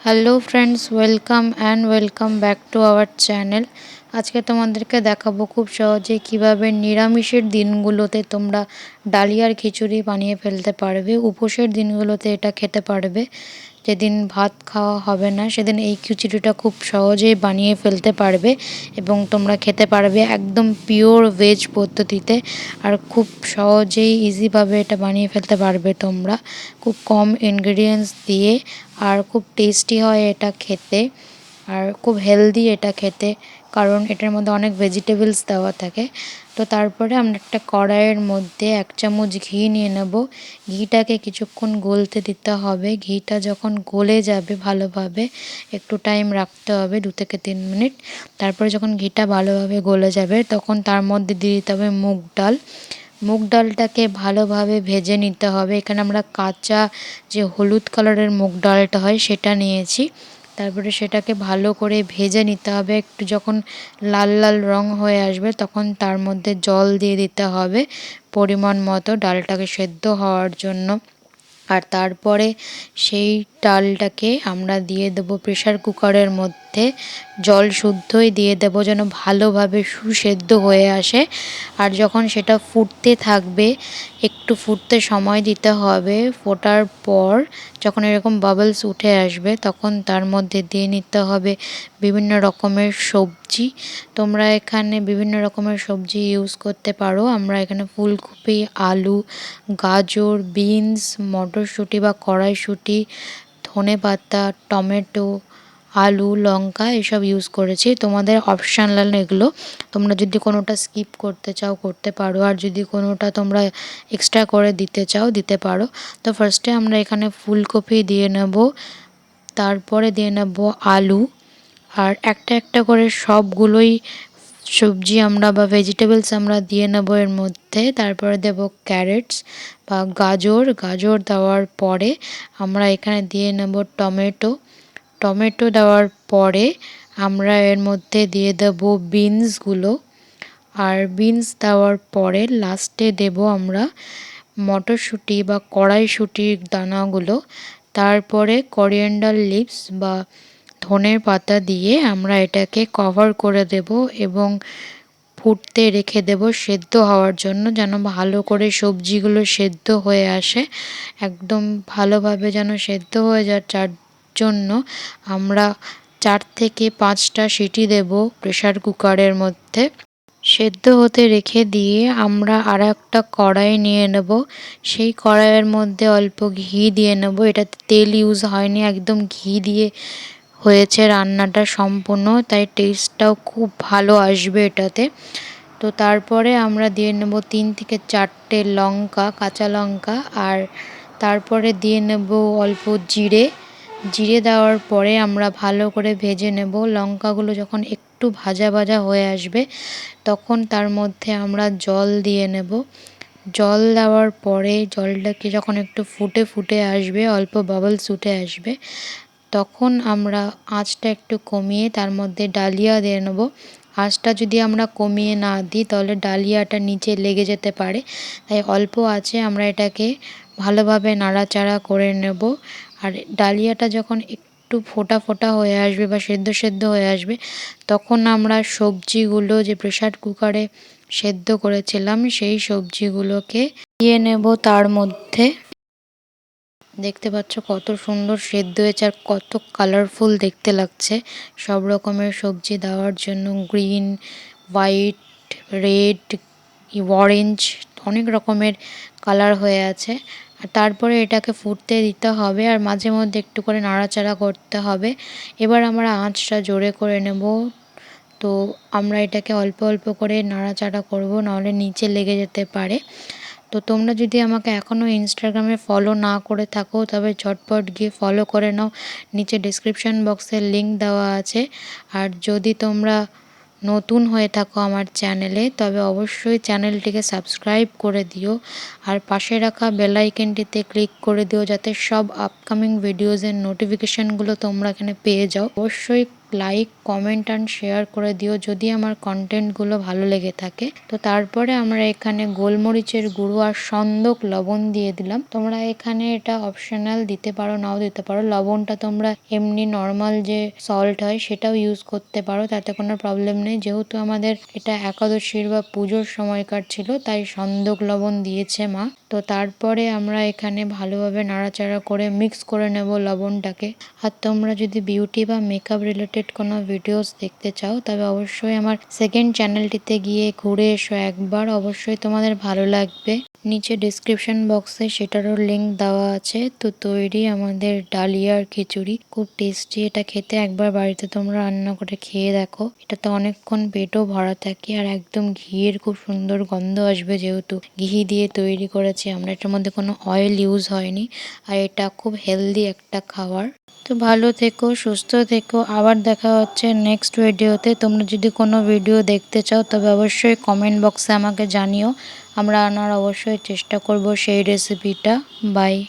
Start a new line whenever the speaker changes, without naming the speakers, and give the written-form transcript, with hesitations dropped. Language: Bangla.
Hello friends, welcome back to our channel. আজকে তোমাদেরকে দেখাবো খুব সহজে কিভাবে নিরামিষের দিনগুলোতে তোমরা ডালিয়ার খিচুড়ি বানিয়ে ফেলতে পারবে। উপোসের দিনগুলোতে এটা খেতে পারবে। যেদিন ভাত খাওয়া হবে না সেদিন এই খিচুড়িটা খুব সহজেই বানিয়ে ফেলতে পারবে এবং তোমরা খেতে পারবে একদম পিওর ভেজ পদ্ধতিতে। আর খুব সহজেই ইজিভাবে এটা বানিয়ে ফেলতে পারবে তোমরা, খুব কম ইনগ্রেডিয়েন্টস দিয়ে। আর খুব টেস্টি হয় এটা খেতে, আর খুব হেলদি এটা খেতে, কারণ এটার মধ্যে অনেক ভেজিটেবলস দেওয়া থাকে। তো তারপরে আমরা একটা কড়াইয়ের মধ্যে 1 চামচ ঘি নিয়ে নেব। ঘিটাকে কিছুক্ষণ গলতে দিতে হবে। ঘিটা যখন গলে যাবে ভালোভাবে, একটু টাইম রাখতে হবে, 2 থেকে 3 মিনিট। তারপরে যখন ঘিটা ভালোভাবে গলে যাবে তখন তার মধ্যে দিয়ে দিতে হবে মুগ ডাল। মুগ ডালটাকে ভালোভাবে ভেজে নিতে হবে। এখানে আমরা কাঁচা যে হলুদ কালারের মুগ ডালটা হয় সেটা নিয়েছি। তারপরে সেটাকে ভালো করে ভেজে নিতে হবে। একটু যখন লাল লাল রং হয়ে আসবে তখন তার মধ্যে জল দিয়ে দিতে হবে পরিমাণ মতো, ডালটাকে সেদ্ধ হওয়ার জন্য। আর তারপরে সেই ডালটাকে আমরা দিয়ে দেবো প্রেসার কুকারের মধ্যে। জল শুদ্ধই দিয়ে দেবো যেন ভালোভাবে সুসেদ্ধ হয়ে আসে। আর যখন সেটা ফুটতে থাকবে, একটু ফুটতে সময় দিতে হবে। ফোটার পর যখন এরকম বাবলস উঠে আসবে তখন তার মধ্যে দিয়ে নিতে হবে বিভিন্ন রকমের সবজি। তোমরা এখানে বিভিন্ন রকমের সবজি ইউজ করতে পারো। আমরা এখানে ফুলকপি, আলু, গাজর, বিনস, মটরশুঁটি বা কড়াইশুঁটি, ধনেপাতা, টমেটো, আলু, লঙ্কা এসব ইউজ করেছি। তোমাদের অপশনাল এগুলো, তোমরা যদি কোনোটা স্কিপ করতে চাও করতে পারো, আর যদি কোনোটা তোমরা এক্সট্রা করে দিতে চাও দিতে পারো। তো ফার্স্টে আমরা এখানে ফুলকপি দিয়ে নেব, তারপরে দিয়ে নেব আলু, আর একটা একটা করে সবগুলোই সবজি আমরা বা ভেজিটেবলস আমরা দিয়ে নেব এর মধ্যে। তারপরে দেব ক্যারেটস বা গাজর। গাজর দেওয়ার পরে আমরা এখানে দিয়ে নেব টমেটো। টমেটো দেওয়ার পরে আমরা এর মধ্যে দিয়ে দেব বিনসগুলো। আর বিনস দেওয়ার পরে লাস্টে দেব আমরা মটরশুঁটি বা কড়াইশুঁটির দানাগুলো। তারপরে করিয়েন্ডার লিভস বা ধনের পাতা দিয়ে আমরা এটাকে কভার করে দেব এবং ফুটতে রেখে দেব সেদ্ধ হওয়ার জন্য, যেন ভালো করে সবজিগুলো সেদ্ধ হয়ে আসে, একদম ভালোভাবে যেন সেদ্ধ হয়ে যায়। যার জন্য আমরা 4 থেকে 5টা সিটি দেব প্রেসার কুকারের মধ্যে। সেদ্ধ হতে রেখে দিয়ে আমরা আর একটা কড়াই নিয়ে নেব। সেই কড়াইয়ের মধ্যে অল্প ঘি দিয়ে নেব। এটাতে তেল ইউজ হয়নি, একদম ঘি দিয়ে হয়েছে রান্নাটা সম্পূর্ণ, তাই টেস্টটাও খুব ভালো আসবে এটাতে। তো তারপরে আমরা দিয়ে নেব 3 থেকে 4টে লঙ্কা, কাঁচা লঙ্কা। আর তারপরে দিয়ে নেব অল্প জিরে। জিরে দেওয়ার পরে আমরা ভালো করে ভেজে নেব। লঙ্কাগুলো যখন একটু ভাজা ভাজা হয়ে আসবে তখন তার মধ্যে আমরা জল দিয়ে নেব। জল দেওয়ার পরে জলটাকে যখন একটু ফুটে ফুটে আসবে, অল্প বাবলস উঠে আসবে, তখন আমরা আঁচটা একটু কমিয়ে তার মধ্যে ডালিয়া দিয়ে নেব। আঁচটা যদি আমরা কমিয়ে না দিই তাহলে ডালিয়াটা নিচে লেগে যেতে পারে, তাই অল্প আঁচে আমরা এটাকে ভালোভাবে নাড়াচাড়া করে নেব। আর ডালিয়াটা যখন একটু ফোটা ফোটা হয়ে আসবে বা সেদ্ধ সেদ্ধ হয়ে আসবে তখন আমরা সবজিগুলো যে প্রেসার কুকারে সেদ্ধ করেছিলাম সেই সবজিগুলোকে দিয়ে নেব তার মধ্যে। দেখতে পাচ্ছ কত সুন্দর সেদ্ধ হয়েছে আর কত কালারফুল দেখতে লাগছে। সব রকমের সবজি দেওয়ার জন্য গ্রিন, হোয়াইট, রেড, অরেঞ্জ, অনেক রকমের কালার হয়ে আছে। আর তারপরে এটাকে ফুটতে দিতে হবে আর মাঝে মধ্যে একটু করে নাড়াচাড়া করতে হবে। এবার আমরা আঁচটা জোরে করে নেব। তো আমরা এটাকে অল্প অল্প করে নাড়াচাড়া করব, নাহলে নিচে লেগে যেতে পারে। তো তোমরা যদি আমাকে এখনও ইনস্টাগ্রামে ফলো না করে থাকো তবে ঝটপট গিয়ে ফলো করে নাও, নিচে ডিসক্রিপশান বক্সে লিংক দেওয়া আছে। আর যদি তোমরা নতুন হয়ে থাকো আমার চ্যানেলে তবে অবশ্যই চ্যানেলটিকে সাবস্ক্রাইব করে দিও আর পাশে রাখা বেল আইকনটিতে ক্লিক করে দিও যাতে সব আপকামিং ভিডিওজের নোটিফিকেশানগুলো তোমরা এখানে পেয়ে যাও। অবশ্যই লাইক, কমেন্ট অ্যান্ড শেয়ার করে দিও যদি আমার কন্টেন্টগুলো ভালো লেগে থাকে। তো তারপরে আমরা এখানে গোলমরিচের গুঁড়ো আর সন্দক লবণ দিয়ে দিলাম। তোমরা এখানে এটা অপশনাল, দিতে পারো নাও দিতে পারো। লবণটা তোমরা এমনি নর্মাল যে সল্ট হয় সেটাও ইউজ করতে পারো, তাতে কোনো প্রবলেম নেই। যেহেতু আমাদের এটা একাদশীর বা পুজোর সময়কার ছিল, তাই সন্দক লবণ দিয়েছে মা। তো তারপরে আমরা এখানে ভালোভাবে নাড়াচাড়া করে মিক্স করে নেব লবণটাকে। আর তোমরা যদি বিউটি বা মেকআপ রিলেটেড কোনো ভিডিওস দেখতে চাও তবে অবশ্যই আমার সেকেন্ড চ্যানেলটিতে গিয়ে ঘুরে এসো একবার, অবশ্যই তোমাদের ভালো লাগবে। নিচে ডিসক্রিপশন বক্সে সেটারও লিঙ্ক দেওয়া আছে। তো তৈরি আমাদের ডালিয়ার খিচুড়ি, খুব টেস্টি এটা খেতে। একবার বাড়িতে তোমরা রান্না করে খেয়ে দেখো। এটাতে অনেকক্ষণ পেটও ভরা থাকে আর একদম ঘিয়ের খুব সুন্দর গন্ধ আসবে, যেহেতু ঘি দিয়ে তৈরি করেছি আমরা, এটার মধ্যে কোনো অয়েল ইউজ হয়নি। আর এটা খুব হেলদি একটা খাবার। তো ভালো থেকো, সুস্থ থেকো, আবার দেখা হচ্ছে নেক্সট ভিডিওতে। তোমরা যদি কোনো ভিডিও দেখতে চাও তবে অবশ্যই কমেন্ট বক্সে আমাকে জানিও, আমরা আনার অবশ্যই চেষ্টা করব সেই রেসিপিটা। বাই।